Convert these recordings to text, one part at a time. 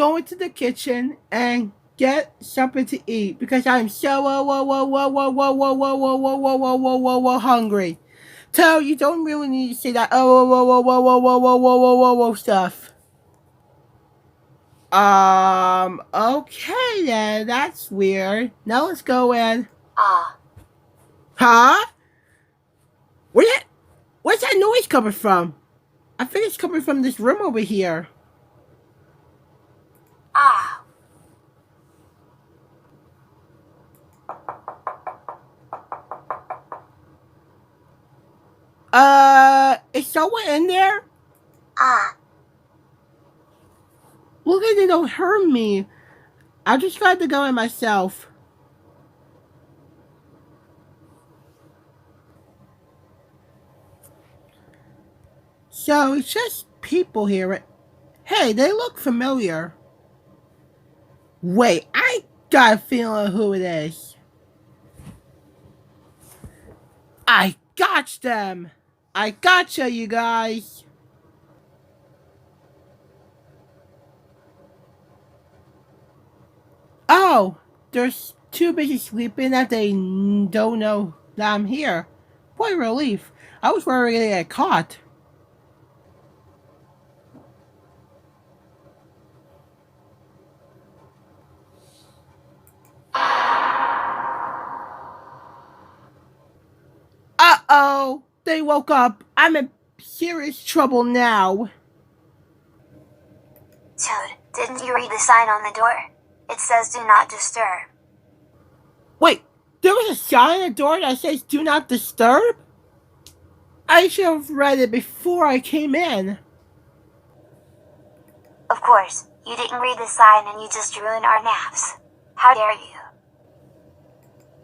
go into the kitchen and get something to eat because I'm so hungry. So you don't really need to say that stuff. Okay then, that's weird. Now let's go in. Huh? Where's that noise coming from? I think it's coming from this room over here. Is someone in there? Look at they don't hurt me. I just tried to go in myself. So it's just people here. Hey, they look familiar. Wait, I got a feeling who it is. I gotcha them. I gotcha, you guys. Oh, they're too busy sleeping that they don't know that I'm here. What a relief. I was worried they get caught. Uh-oh, they woke up. I'm in serious trouble now. Toad, didn't you read the sign on the door? It says do not disturb. Wait, there was a sign on the door that says do not disturb? I should have read it before I came in. Of course, you didn't read the sign and you just ruined our naps. How dare you?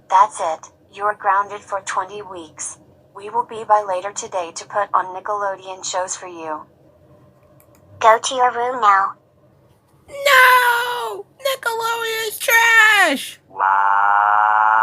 That's it. You're grounded for 20 weeks. We will be by later today to put on Nickelodeon shows for you. Go to your room now. No! Nickelodeon is trash! Wow.